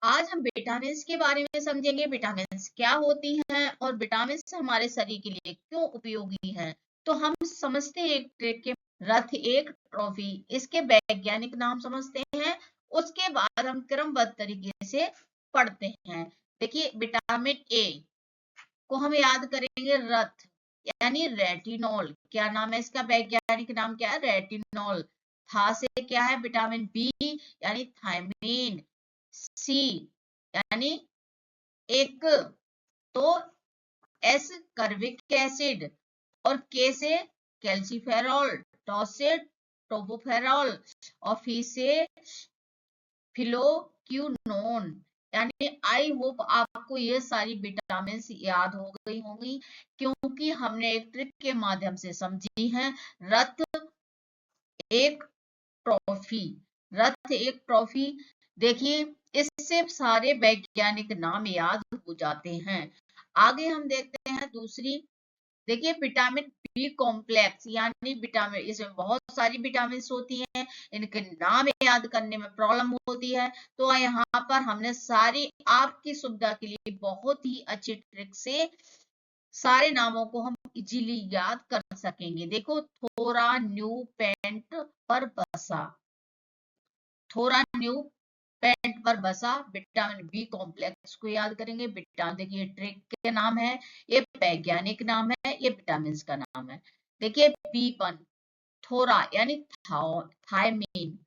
आज हम विटामिन के बारे में समझेंगे, विटामिन क्या होती हैं और विटामिन हमारे शरीर के लिए क्यों उपयोगी हैं। तो हम समझते हैं एक ट्रिक के रथ एक ट्रॉफी, इसके वैज्ञानिक नाम समझते हैं। उसके बाद हम क्रमबद्ध तरीके से पढ़ते हैं। देखिए विटामिन ए को हम याद करेंगे रथ, यानी रेटिनॉल। क्या नाम है इसका, वैज्ञानिक नाम क्या है, रेटिनॉल। था से क्या है, विटामिन बी यानी थायमीन। सी यानी एक, तो एस कर्विक एसिड, और के से कैल्सीफेरॉल, टॉ से टोपोफेरॉल, और फी से फिलोक्यूनोन। यानी आई होप आपको ये सारी विटामिन याद हो गई होंगी, क्योंकि हमने एक ट्रिक के माध्यम से समझी है। रथ एक ट्रॉफी, रथ एक ट्रॉफी। देखिए इससे सारे वैज्ञानिक नाम याद हो जाते हैं। आगे हम देखते हैं दूसरी। देखिए विटामिन बी कॉम्प्लेक्स, यानी विटामिन, इसमें बहुत सारी विटामिन होती हैं, इनके नाम याद करने में प्रॉब्लम होती है। तो यहाँ पर हमने सारी आपकी सुविधा के लिए बहुत ही अच्छी ट्रिक से सारे नामों को हम इजीली याद कर सकेंगे। देखो थोरा न्यू पेंट पर बसा, थोरा न्यू पेंट पर बसा, विटामिन बी कॉम्प्लेक्स को याद करेंगे। विटामिन, देखिए ट्रिक के नाम है, ये वैज्ञानिक नाम है, ये विटामिन का नाम है। देखिए बी1 थोरा यानी थायमीन,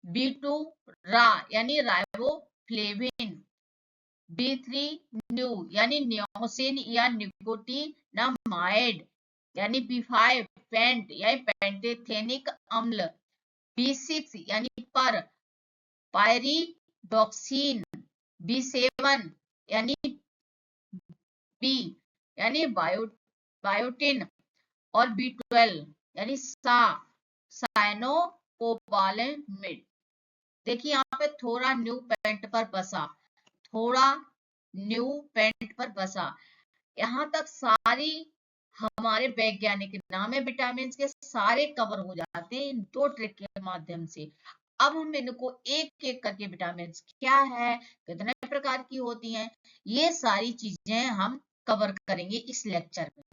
बी2 रा यानी राइबोफ्लेविन, बी3 न्यू यानी नियोसिन या निकोटिनामाइड, यानी बी5 पेंट यानी पेंटेथेनिक अम्ल, बी6 यानी पर पायरिडॉक्सिन, बी7 यानी बी यानी बायोटिन, और बी12 यानी साइनोकोबालेमिड। देखिए यहाँ पे थोड़ा न्यू पेंट पर बसा, थोड़ा न्यू पेंट पर बसा, यहाँ तक सारी हमारे वैज्ञानिक नाम है विटामिन के, सारे कवर हो जाते हैं इन दो ट्रिक के माध्यम से। अब हम इनको एक एक करके, विटामिन क्या है, कितने प्रकार की होती हैं, ये सारी चीजें हम कवर करेंगे इस लेक्चर में।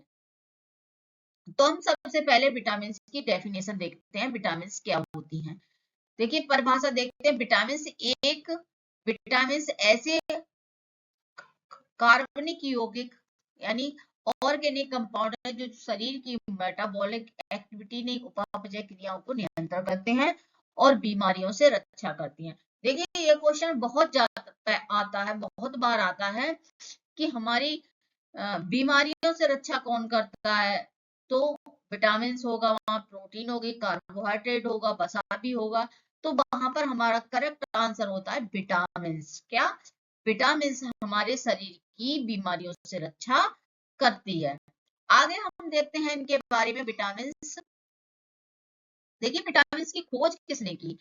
तो हम सबसे पहले विटामिन की डेफिनेशन देखते हैं, विटामिन क्या होती हैं। देखिए परिभाषा देखते हैं। विटामिन एक विटामिन ऐसे कार्बनिक यौगिक यानी ऑर्गेनिक कंपाउंड है जो शरीर की मेटाबॉलिक एक्टिविटी ने उपापचय क्रियाओं को नियंत्रण करते हैं और बीमारियों से रक्षा करती हैं। देखिए ये क्वेश्चन बहुत ज्यादा आता है, बहुत बार आता है कि हमारी बीमारियों से रक्षा कौन करता है। तो विटामिन होगा, वहां प्रोटीन होगी, कार्बोहाइड्रेट होगा, वसा भी होगा। तो वहां पर हमारा करेक्ट आंसर होता है विटामिन। क्या, विटामिन हमारे शरीर की बीमारियों से रक्षा करती है। आगे हम देखते हैं इनके बारे में विटामिन। देखिए विटामिन की खोज किसने की,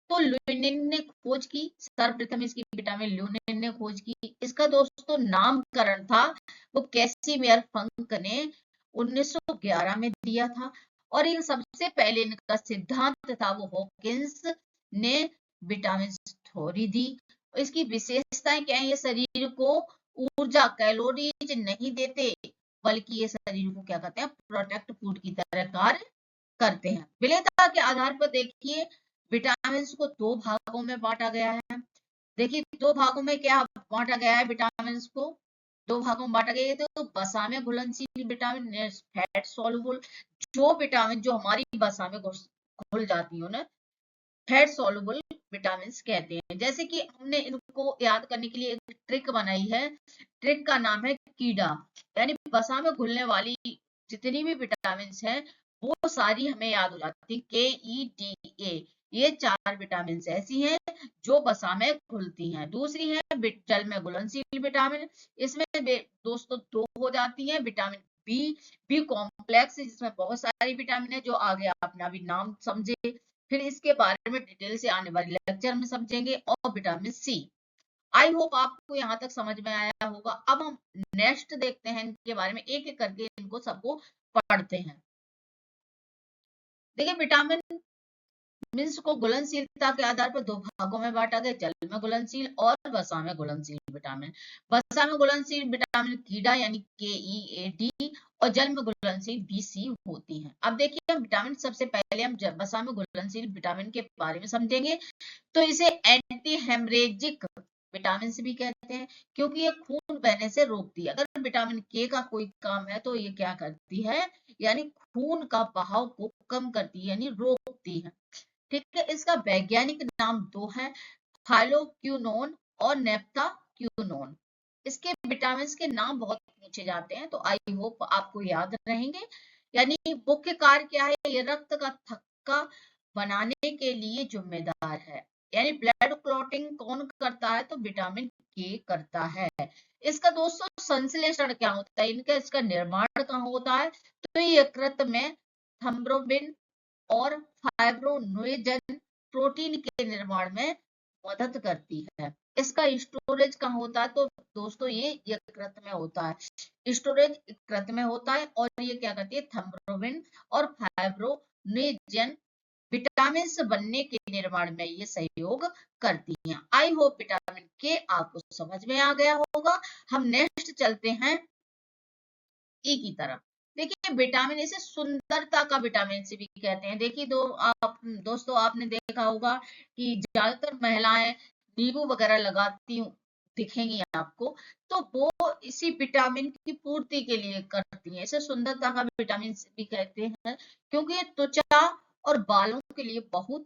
तो ल्यूनिन ने खोज की, सर्वप्रथम इसकी विटामिन ल्यूनिन ने खोज की। इसका दोस्तों नामकरण था वो कैसिमियर फंक ने 1911 में दिया था, और ये सबसे पहले इनका सिद्धांत था वो हॉकिंस ने विटामिन थ्योरी दी। इसकी विशेषताएं क्या है, ये शरीर को ऊर्जा कैलोरीज नहीं देते, बल्कि ये शरीर को क्या कहते हैं, प्रोटेक्ट फूड की तरह कार्य करते हैं। विलेयता के आधार पर देखिए विटामिन को दो भागों में बांटा गया है। देखिए दो भागों में क्या बांटा गया है, विटामिन को दो भागों में बांटा गया है। तो वसा में घुलनशील विटामिन, फैट सॉल्युबल, जो विटामिन जो हमारी वसा में घुल जाती है ना, फैट सॉल्युबल विटामिन कहते हैं। जैसे कि हमने इनको याद करने के लिए एक ट्रिक बनाई है, ट्रिक का नाम है कीड़ा, यानी वसा में घुलने वाली जितनी भी विटामिन हैं वो सारी हमें याद हो जाती है, KEDA। ये चार विटामिन ऐसी हैं जो वसा में घुलती हैं। दूसरी है जल में घुलनशील विटामिन, इसमें दोस्तों दो हो जाती हैं, विटामिन बी कॉम्प्लेक्स जिसमें बहुत सारी विटामिन है, जो आगे आपने अभी नाम समझे, फिर इसके बारे में डिटेल से आने वाले लेक्चर में समझेंगे, और विटामिन सी। आई होप आपको यहाँ तक समझ में आया होगा। अब हम नेक्स्ट देखते हैं इनके बारे में, एक एक करके इनको सबको पढ़ते हैं। देखिए विटामिन मीन्स को घुलनशीलता के आधार पर दो भागों में बांटा गया, जल में घुलनशील और वसा में घुलनशील विटामिन। वसा में घुलनशील विटामिन कीड़ा यानी KEAD और जल में घुलनशील BC होती है। अब देखिए विटामिन, सबसे पहले हम वसा में घुलनशील विटामिन के बारे में समझेंगे। तो इसे एंटी हेमरेजिक विटामिन से भी कहते हैं, क्योंकि ये खून बहने से रोकती है। अगर विटामिन के का कोई काम है तो ये क्या करती है, यानी खून का बहाव को कम करती है, यानी रोकती है। ठीक है, इसका वैज्ञानिक नाम दो है, थायोक्विनोन और नेप्टाक्विनोन। इसके विटामिन के नाम बहुत पूछे जाते हैं, तो आई होप आपको याद रहेंगे। यानी मुख्य कार्य क्या है, ये रक्त का थक्का बनाने के लिए जिम्मेदार है। यानी ब्लड क्लॉटिंग कौन करता है, तो विटामिन के करता है। इसका दोस्तों संश्लेषण क्या होता है, इनका इसका निर्माण कहाँ होता है, तो ये यकृत में थ्रोम्बोबिन और फाइब्रोनोजेन प्रोटीन के निर्माण में मदद करती है। इसका स्टोरेज कहाँ होता है, तो दोस्तों ये यकृत में होता है, स्टोरेज यकृत में होता है। और ये क्या करती है, थ्रोम्बोबिन और फाइब्रोनोजेन विटामिन बनने के निर्माण में ये सहयोग करती हैं। आई होप विटामिन के आपको समझ में आ गया होगा। हम नेक्स्ट चलते हैं ई की तरफ। देखिए विटामिन, इसे सुंदरता का विटामिन सी भी कहते हैं। देखिए दोस्तों आपने देखा होगा कि ज्यादातर महिलाएं नींबू वगैरह लगाती दिखेंगी आपको, तो वो इसी विटामिन की पूर्ति के लिए करती हैं। इसे सुंदरता का विटामिन सी भी कहते हैं, क्योंकि ये त्वचा और बालों के लिए बहुत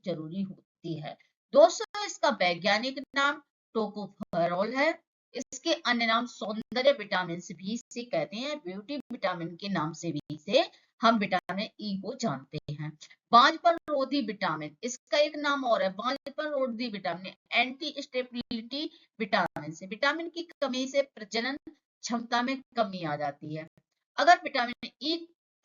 जरूरी होती है। दोस्तों इसका वैज्ञानिक नाम टोकोफेरोल है। इसके अन्य नाम सौंदर्य विटामिन भी इसे कहते हैं, ब्यूटी विटामिन के नाम से भी इसे हम विटामिन ई को जानते हैं। बांझपन रोधी विटामिन, इसका एक नाम और है बांझपन रोधी विटामिन, एंटी स्टेबिलिटी विटामिन से। विटामिन की कमी से प्रजनन क्षमता में कमी आ जाती है। अगर विटामिन ई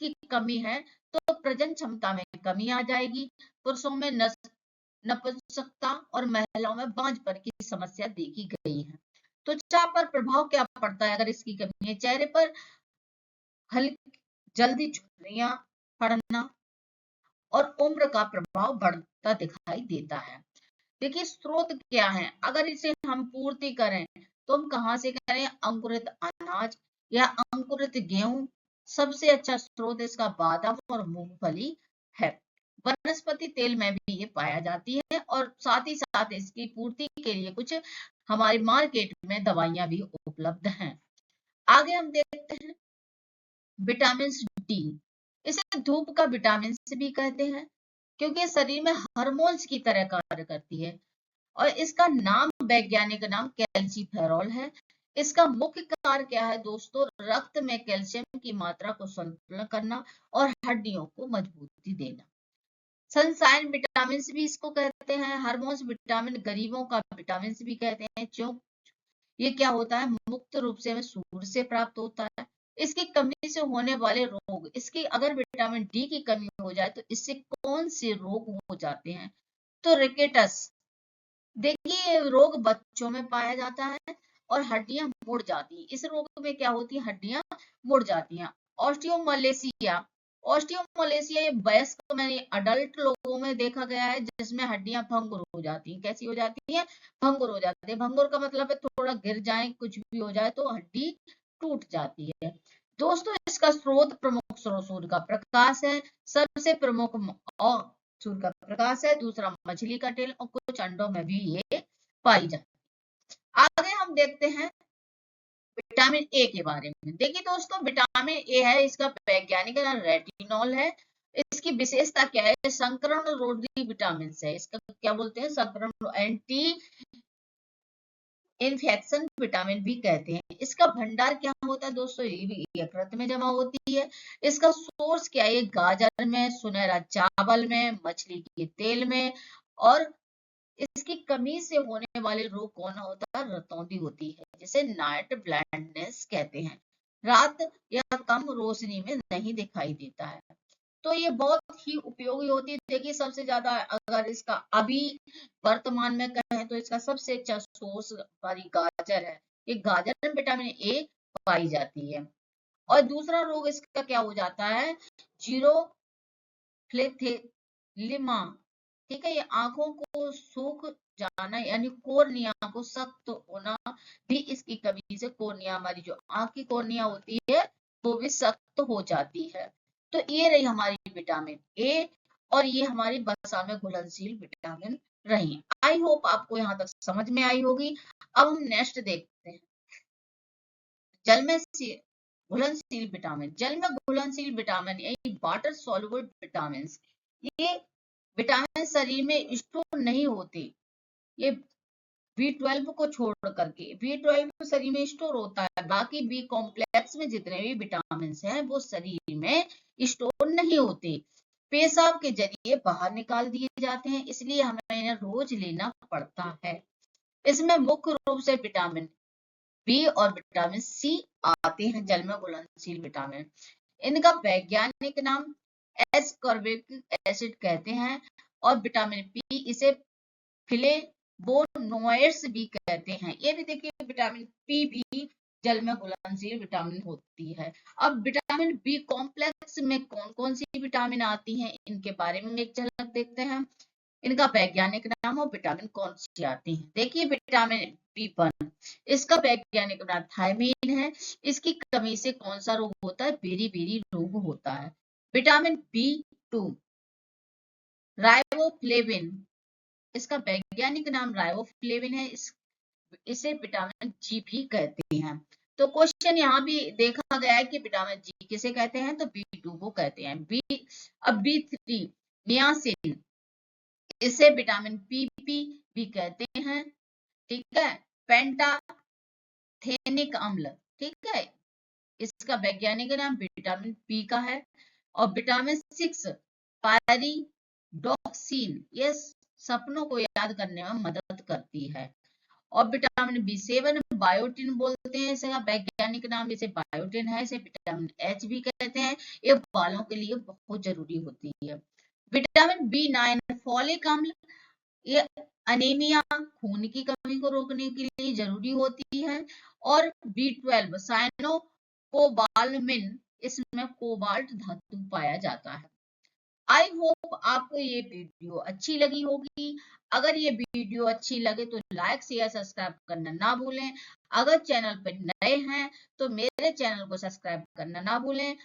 की कमी है तो प्रजनन क्षमता में कमी आ जाएगी। पुरुषों में नपुंसकता और महिलाओं में बांझपन की समस्या देखी गई है। त्वचा पर प्रभाव क्या पड़ता है अगर इसकी कमी है, चेहरे पर हल्की जल्दी झुर्रियां पड़ना और उम्र का प्रभाव बढ़ता दिखाई देता है। देखिए स्रोत क्या है, अगर इसे हम पूर्ति करें तो हम कहाँ से करें, अंकुरित अनाज या अंकुरित गेहूं सबसे अच्छा स्रोत इसका बादाम और मूंगफली है। वनस्पति तेल में भी ये पाया जाती है, और साथ ही साथ इसकी पूर्ति के लिए कुछ हमारे मार्केट में दवाइयां भी उपलब्ध हैं। आगे हम देखते हैं विटामिन डी। इसे धूप का विटामिन से भी कहते हैं, क्योंकि शरीर में हार्मोन्स की तरह कार्य करती है। और इसका नाम, वैज्ञानिक नाम कैल्सीफेरॉल है। इसका मुख्य कार्य क्या है दोस्तों, रक्त में कैल्शियम की मात्रा को संतुलन करना और हड्डियों को मजबूती देना। सनसाइन विटामिन भी इसको कहते हैं। हार्मोन्स विटामिन, गरीबों का विटामिन भी कहते हैं, क्यों, ये क्या होता है, मुक्त रूप से हमें सूर्य से प्राप्त होता है। इसकी कमी से होने वाले रोग, इसकी अगर विटामिन डी की कमी हो जाए तो इससे कौन से रोग हो जाते हैं, तो रिकेटस। देखिए रोग बच्चों में पाया जाता है और हड्डियां मुड़ जाती हैं। इस रोग में क्या होती है, हड्डियां मुड़ जाती हैं। ऑस्टियोमलेशिया, ऑस्टियोमलेशिया ये वयस्क में, अडल्ट लोगों में देखा गया है, जिसमें हड्डियां भंगुर हो जाती हैं। कैसी हो जाती हैं, भंगुर हो जाती है। भंगुर का मतलब है थोड़ा गिर जाए, कुछ भी हो जाए तो हड्डी टूट जाती है। दोस्तों इसका स्रोत, प्रमुख स्रोत सूर्य का प्रकाश है, सबसे प्रमुख, और सूर्य का प्रकाश है। दूसरा मछली का तेल, और कुछ अंडों में भी ये पाई जाती है। आगे हम देखते हैं विटामिन ए के बारे में। देखिए दोस्तों विटामिन ए है, इसका वैज्ञानिक नाम रेटिनॉल है। इसकी विशेषता क्या है, संक्रमण रोधी विटामिन है। इसका क्या बोलते हैं, संक्रमण, एंटी इन्फेक्शन विटामिन भी कहते हैं। इसका भंडार क्या होता है दोस्तों, ये भी यकृत में जमा होती है। इसका सोर्स क्या है, गाजर में, सुनहरा चावल में, मछली के तेल में। और इसकी कमी से होने वाले रोग कौन होता है, रतौंधी होती है, जिसे नाइट ब्लाइंडनेस कहते हैं। रात या कम रोशनी में नहीं दिखाई देता है। तो ये बहुत ही उपयोगी होती है। देखिए सबसे ज्यादा अगर इसका अभी वर्तमान में कहें तो इसका सबसे अच्छा सोर्स हमारी गाजर है। ये गाजर में विटामिन ए पाई जाती है। और दूसरा रोग इसका क्या हो जाता है, जीरो लिमा, ठीक है, ये आंखों को सूख जाना यानी कोर्निया को सख्त होना भी इसकी कमी से कोर्निया, हमारी जो आंख की कोर्निया होती है वो भी सख्त हो जाती है। तो ये रही हमारी विटामिन ए, और ये हमारी वसा में घुलनशील विटामिन रही। आई होप आपको यहाँ तक समझ में आई होगी। अब हम नेक्स्ट देखते हैं, जल में घुलनशील विटामिन। जल में घुलनशील विटामिन यानी वाटर सॉल्युबल विटामिन, ये विटामिन शरीर में स्टोर नहीं होते, ये B12 को छोड़ करके। B12 शरीर में स्टोर होता है, बाकी बी कॉम्प्लेक्स में जितने भी विटामिन हैं वो शरीर में स्टोर नहीं होते, पेशाब के जरिए बाहर निकाल दिए जाते हैं, इसलिए हमें इन्हें रोज लेना पड़ता है। इसमें मुख्य रूप से विटामिन बी और विटामिन सी आते हैं, जल में घुलनशील विटामिन। इनका वैज्ञानिक नाम एस्कॉर्बिक एसिड कहते हैं, और विटामिन पी इसे फ्लेवोनोइड्स भी कहते हैं। ये भी देखिए विटामिन पी भी जल में घुलनशील विटामिन होती है। अब विटामिन बी कॉम्प्लेक्स में कौन कौन सी विटामिन आती हैं, इनके बारे में एक झलक देखते हैं। इनका वैज्ञानिक नाम और विटामिन कौन सी आती है। देखिए विटामिन B1, इसका वैज्ञानिक नाम थायमीन है, इसकी कमी से कौन सा रोग होता है, बेरी बेरी रोग होता है। विटामिन B2 राइबोफ्लेविन, इसका वैज्ञानिक नाम राइबोफ्लेविन है, इसे विटामिन जी भी कहते हैं। तो क्वेश्चन यहाँ भी देखा गया है कि विटामिन जी किसे कहते हैं, तो B2 को कहते हैं। अब B3 नियासिन, इसे विटामिन PP भी कहते हैं, ठीक है। पेंटाथेनिक अम्ल, ठीक है, इसका वैज्ञानिक नाम विटामिन पी का है। और विटामिन 6 पायरिडॉक्सिन, ये सपनों को याद करने में मदद करती है। और विटामिन B7 बायोटिन बोलते हैं, इसका वैज्ञानिक नाम इसे बायोटिन है, इसे विटामिन H भी कहते हैं, ये बालों के लिए बहुत जरूरी होती है। विटामिन B9 फॉलिक अम्ल, ये अनीमिया खून की कमी को रोकने के लिए जरूरी होती है। और B12 साइनो कोबालमिन, इसमें कोबाल्ट धातु पाया जाता है। आई होप आपको ये वीडियो अच्छी लगी होगी। अगर ये वीडियो अच्छी लगे तो लाइक शेयर सब्सक्राइब करना ना भूलें। अगर चैनल पर नए हैं तो मेरे चैनल को सब्सक्राइब करना ना भूलें।